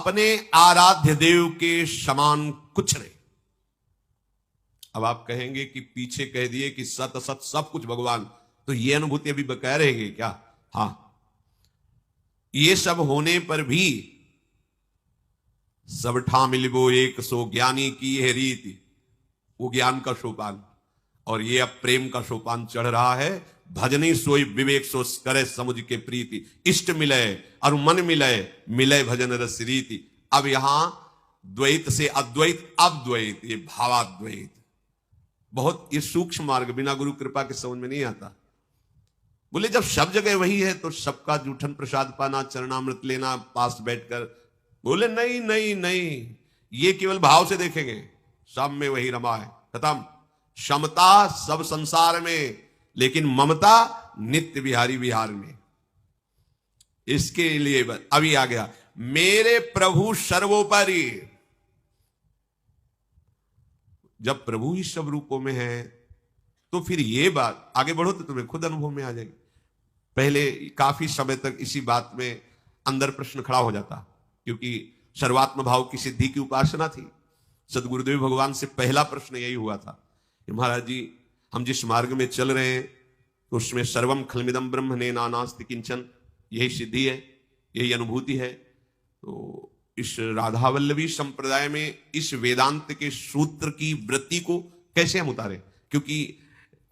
अपने आराध्य देव के समान कुछ नहीं। अब आप कहेंगे कि पीछे कह दिए कि सत असत सब कुछ भगवान, तो ये अनुभूति अभी बकाया रहेगी क्या? हां, ये सब होने पर भी सब ठा मिलबो एक सो ज्ञानी की है रीति, वो ज्ञान का सोपान, और ये अब प्रेम का सोपान चढ़ रहा है। भजनी सोई विवेक सो करे समुझ के प्रीति, इष्ट मिले और मन मिले, मिले भजन रस रीति। अब यहां द्वैत से अद्वैत, अब द्वैत, ये भावाद्वैत। बहुत ये सूक्ष्म मार्ग बिना गुरु कृपा के समझ में नहीं आता। बोले जब सब जगह वही है तो सबका जूठन प्रसाद पाना, चरणामृत लेना पास बैठकर। बोले नहीं नहीं नहीं, ये केवल भाव से देखेंगे, सब में वही रमा है, खत्म। समता सब संसार में, लेकिन ममता नित्य बिहारी विहार में। इसके लिए अभी आ गया मेरे प्रभु सर्वोपरि। जब प्रभु ही सब रूपों में है तो फिर ये बात आगे बढ़ो तो तुम्हें खुद अनुभव में आ जाएगी। पहले काफी समय तक इसी बात में अंदर प्रश्न खड़ा हो जाता, क्योंकि सर्वात्म भाव की सिद्धि की उपासना थी। सदगुरुदेव भगवान से पहला प्रश्न यही हुआ था कि महाराज जी, हम जिस मार्ग में चल रहे हैं तो उसमें सर्वम खलमिदम ब्रह्म ने नानास्ति किंचन, यही सिद्धि है, यही अनुभूति है। तो इस राधावल्लभी संप्रदाय में इस वेदांत के सूत्र की वृत्ति को कैसे हम उतारें, क्योंकि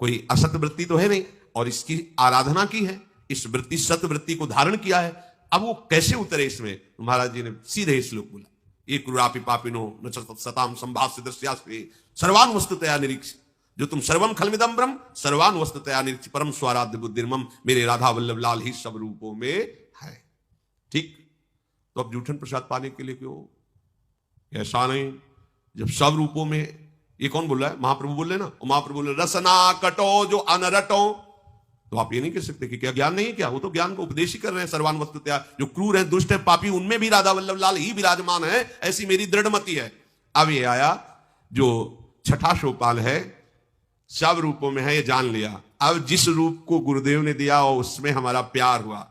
कोई असत वृत्ति तो है नहीं और इसकी आराधना की है, इस वृत्ति सत वृत्ति को धारण किया है। अब वो कैसे उतरे इसमें? तो महाराज जी ने सीधे श्लोक बोला, एक क्रूरापि पापिनो न सताम संभाष्य दृश्यास्ते सर्वान वस्तुतया निरीक्ष। जो तुम सर्वम खलमिदम ब्रह्म सर्वान वस्तुतया निरीक्ष परम स्वाराध्य बुद्धिर्मम, मेरे राधा वल्लभ लाल ही सब रूपों में है। ठीक, तो अब जूठन प्रसाद पाने के लिए क्यों? ऐसा नहीं, जब सब रूपों में। ये कौन बोल रहा है? महाप्रभु बोल रहे ना। महाप्रभु बोल रहे रसना कटो जो अनरटो। तो आप ये नहीं कह सकते कि क्या ज्ञान नहीं, क्या वो तो ज्ञान को उपदेश ही कर रहे हैं। सर्वान वस्तुतया, जो क्रूर है, दुष्ट है, पापी, उनमें भी राधा वल्लभ लाल ही विराजमान है, ऐसी मेरी दृढ़ मति है। अब ये आया जो छठा सोपान है, सब रूपों में है, ये जान लिया। अब जिस रूप को गुरुदेव ने दिया और उसमें हमारा प्यार हुआ।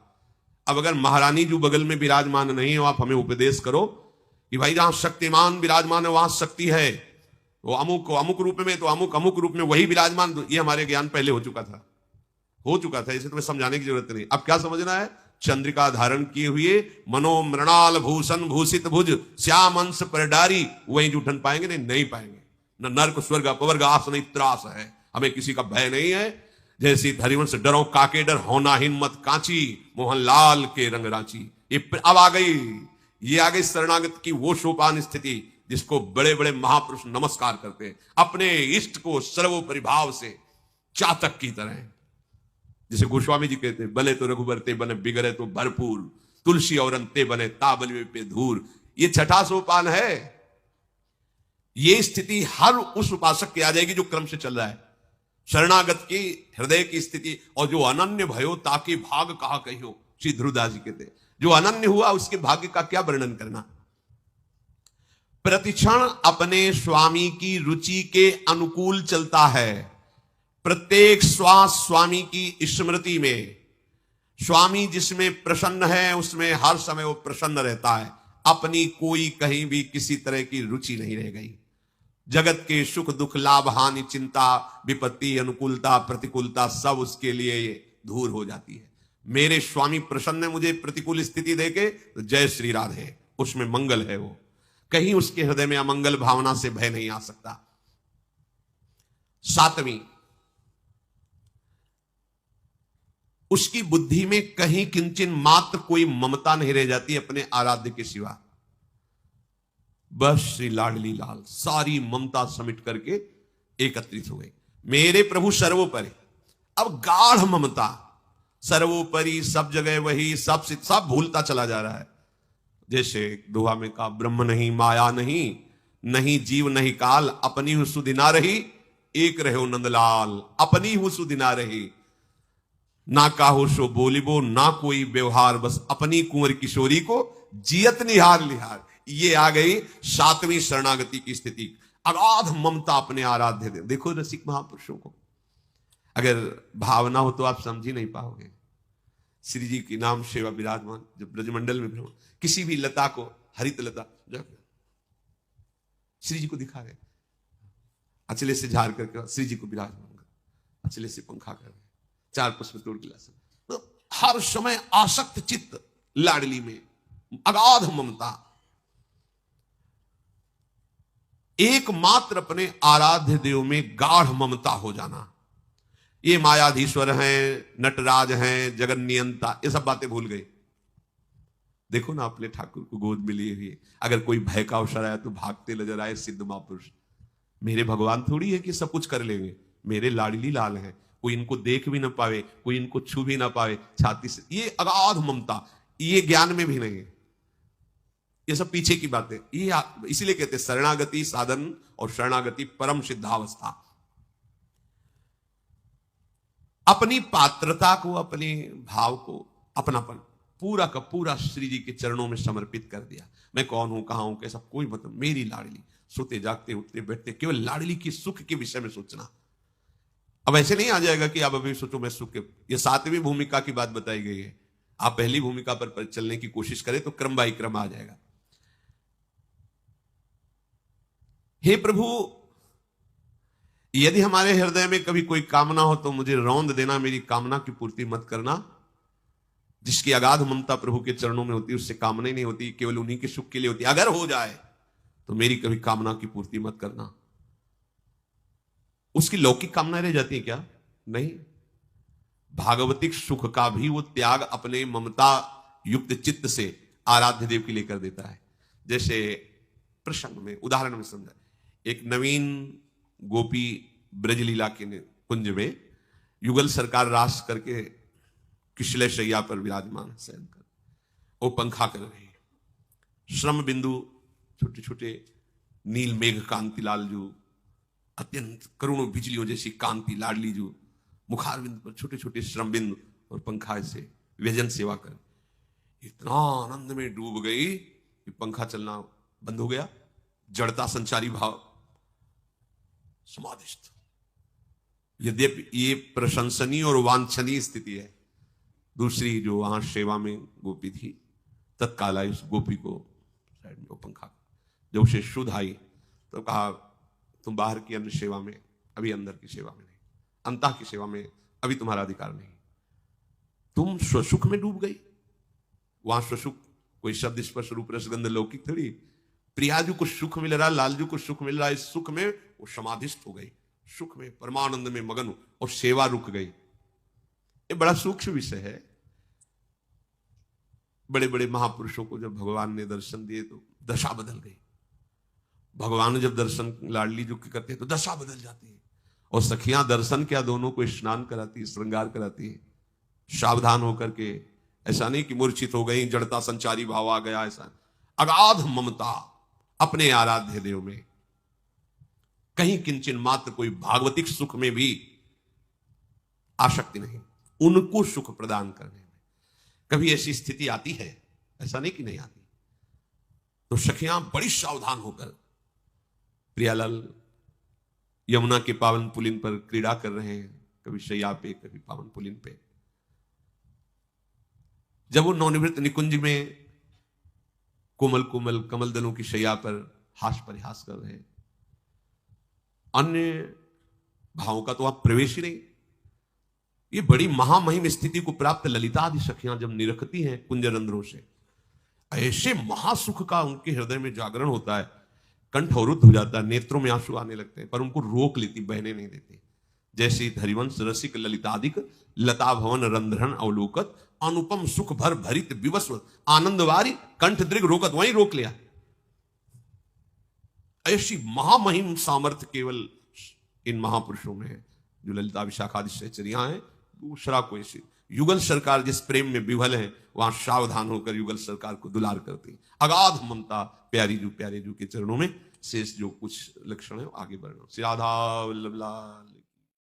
अब अगर महारानी जो बगल में विराजमान नहीं हो, आप हमें उपदेश करो कि भाई जहां शक्तिमान विराजमान है वहां शक्ति है, वो अमुक रूप में, तो अमुक रूप में वही विराजमान। तो ये हमारे ज्ञान पहले हो चुका था, इसे तुम्हें समझाने की जरूरत नहीं। अब क्या समझना है? चंद्रिका धारण किए हुए मनोमृणाल भूषण भूषित भुज श्याम अंश पर डारी, वहीं जूठन पाएंगे? नहीं पाएंगे। न नर्क स्वर्ग अपवर्ग आस नहीं त्रास है, हमें किसी का भय नहीं है। जैसी हरिवंश डरो काके डर, होना हिम्मत कांची, मोहनलाल के रंग रांची। ये अब आ गई, ये आ गई शरणागत की वो सोपान स्थिति जिसको बड़े बड़े महापुरुष नमस्कार करते हैं। अपने इष्ट को सर्वोपरि भाव से चातक की तरह, जैसे गोस्वामी जी कहते हैं, बने तो रघुबर ते बने, बिगड़े तो भरपूर, तुलसी और अंते बने, ताबल पे धूर। ये छठा सोपान है। ये स्थिति हर उस उपासक की आ जाएगी जो क्रम से चल रहा है। शरणागत की हृदय की स्थिति, और जो अनन्य भयो ताकि भाग कहा कहियो, श्री ध्रुवदास जी कहते हैं, जो अनन्य हुआ उसके भाग्य का क्या वर्णन करना। प्रतिक्षण अपने स्वामी की रुचि के अनुकूल चलता है। प्रत्येक श्वास स्वामी की स्मृति में, स्वामी जिसमें प्रसन्न है उसमें हर समय वो प्रसन्न रहता है। अपनी कोई कहीं भी किसी तरह की रुचि नहीं रह गई। जगत के सुख दुख लाभ हानि चिंता विपत्ति अनुकूलता प्रतिकूलता सब उसके लिए दूर हो जाती है। मेरे स्वामी प्रसन्न है मुझे प्रतिकूल स्थिति देके, तो जय श्री राधे, उसमें मंगल है। वो कहीं उसके हृदय में अमंगल भावना से भय नहीं आ सकता। सातवीं, उसकी बुद्धि में कहीं किंचन मात्र कोई ममता नहीं रह जाती अपने आराध्य के सिवा। बस श्री लाडली लाल सारी ममता समिट करके एकत्रित हो गई। मेरे प्रभु सर्वोपरि। अब गाढ़ ममता, सर्वोपरि, सब जगह वही, सब भूलता चला जा रहा है। जैसे दोहा में कहा, ब्रह्म नहीं माया नहीं, नहीं जीव नहीं काल, अपनी हूं सुधि ना रही, एक रहो नंदलाल। अपनी हूं सुधि ना रही, ना काहो सो बोलिबो, ना कोई व्यवहार, बस अपनी कुंवर किशोरी को जियत निहार लिहार। ये आ गई सातवीं शरणागति की स्थिति। अगाध ममता अपने आराध्य दे। देखो रसिक महापुरुषों को, अगर भावना हो तो आप समझ ही नहीं पाओगे। श्री जी की नाम सेवा विराजमान, जब ब्रजमंडल में भ्रमण, किसी भी लता को हरित लता, श्री जी को दिखा रहे, अचले से झाड़ करके श्री जी को विराजमान कर, अचले से पंखा कर रहे, 4 पुष्प तोड़ गिलास। तो हर समय आसक्त चित्त लाडली में, अगाध ममता, एकमात्र अपने आराध्य देव में गाढ़ ममता हो जाना। ये मायाधीश्वर हैं, नटराज हैं, जगन नियंता, ये सब बातें भूल गए। देखो ना अपने ठाकुर को गोद में लिए हुए, अगर कोई भय का अवसर आया तो भागते नजर आए सिद्ध महापुरुष। मेरे भगवान थोड़ी है कि सब कुछ कर लेंगे, मेरे लाडली लाल हैं, कोई इनको देख भी ना पावे, कोई इनको छू भी ना पावे, छाती से। ये अगाध ममता, ये ज्ञान में भी नहीं है, ये सब पीछे की बातें। ये इसीलिए कहते हैं शरणागति साधन और शरणागति परम सिद्धावस्था। अपनी पात्रता को, अपने भाव को, अपनापन पूरा का पूरा श्री जी के चरणों में समर्पित कर दिया। मैं कौन हूं, कहां हूं, कैसा, कोई मतलब, मेरी लाडली। सोते जागते उठते बैठते केवल लाडली की सुख के विषय में सोचना। अब ऐसे नहीं आ जाएगा कि आप अभी सोचो मैं सुख के, ये 7वीं भूमिका की बात बताई गई है। आप पहली भूमिका पर चलने की कोशिश करें तो क्रम बाई क्रम आ जाएगा। हे प्रभु, यदि हमारे हृदय में कभी कोई कामना हो तो मुझे रौंद देना, मेरी कामना की पूर्ति मत करना। जिसकी अगाध ममता प्रभु के चरणों में होती है उससे कामना ही नहीं होती, केवल उन्हीं के सुख के लिए होती है। अगर हो जाए तो मेरी कभी कामना की पूर्ति मत करना। उसकी लौकिक कामना रह जाती है क्या? नहीं, भागवतिक सुख का भी वो त्याग अपने ममता युक्त चित्त से आराध्य देव के लिए कर देता है। जैसे प्रसंग में, उदाहरण में समझा, एक नवीन गोपी ब्रजलीला के कुंज में युगल सरकार रास करके किशलय शैया पर विराजमान शयन कर, वो पंखा कर रही है। श्रम बिंदु, छोटे छोटे नील मेघ कांति लाल जो, अत्यंत करोड़ों बिजलियों जैसी कांति लाडली जो, मुखार बिंदु पर छोटे छोटे श्रम बिंदु और पंखा से व्यजन सेवा कर इतना आनंद में डूब गई कि पंखा चलना बंद हो गया। जड़ता संचारी भाव, समाधिस्थ। यद्यपि ये प्रशंसनीय और वांछनीय स्थिति है। दूसरी जो वहां सेवा में गोपी थी, तत्काल आई उस गोपी को साइड में वो पंखा, जब उसे शुद्ध आई तो कहा तुम बाहर की अन्य सेवा में, अभी अंदर की सेवा में नहीं, अंतः की सेवा में अभी तुम्हारा अधिकार नहीं। तुम स्वसुख में डूब गई। वहां स्वसुख कोई शब्द स्पर्श रूप रसगंध लौकिक थोड़ी। प्रियाजू को सुख मिल रहा, लालजू को सुख मिल रहा, इस सुख में वो समाधिस्थ हो गई, सुख में परमानंद में मगन, और सेवा रुक गई। ये बड़ा सूक्ष्म विषय है। बड़े बड़े महापुरुषों को जब भगवान ने दर्शन दिए तो दशा बदल गई। भगवान जब दर्शन लाडली जो करते हैं तो दशा बदल जाती है। और सखियां दर्शन क्या, दोनों को स्नान कराती है, श्रृंगार कराती है, सावधान होकर के। ऐसा नहीं कि मूर्छित हो गई, जड़ता संचारी भाव आ गया, ऐसा। अगाध ममता अपने आराध्य देव में, कहीं किंचन मात्र कोई भागवतिक सुख में भी आसक्ति नहीं, उनको सुख प्रदान करने में। कभी ऐसी स्थिति आती है, ऐसा नहीं कि नहीं आती, तो सखियां बड़ी सावधान होकर, प्रियालाल यमुना के पावन पुलिन पर क्रीड़ा कर रहे हैं, कभी शैया पे, कभी पावन पुलिन पे। जब वो नवनिवृत्त निकुंज में कोमल कोमल कमल दलों की शैया पर हास परिहास कर रहे हैं, अन्य भावों का तो आप प्रवेश ही नहीं। ये बड़ी महामहिम स्थिति को प्राप्त ललिता आदि सखियां जब निरखती हैं कुंजरंध्रों से, ऐसे महासुख का उनके हृदय में जागरण होता है, कंठ अवरुद्ध हो जाता है, नेत्रों में आंसू आने लगते हैं, पर उनको रोक लेती, बहने नहीं देती। जैसे हरिवंश रसिक ललितादिक लता भवन रंध्रन अवलोकत अनुपम सुख भर भरित विवस्व आनंदवारी कंठ दृग रोकत, वहीं रोक लिया। ऐसी महामहिम सामर्थ्य केवल इन महापुरुषों में है, जो ललिता विशाखा आदि सहचरियां हैं। दूसरा कोई सी युगल सरकार जिस प्रेम में विभल है, वहां सावधान होकर युगल सरकार को दुलार करती। अगाध ममता, प्यारे जू के चरणों में। शेष जो कुछ लक्षण है आगे बढ़ना। श्री राधा वल्लभ लाल।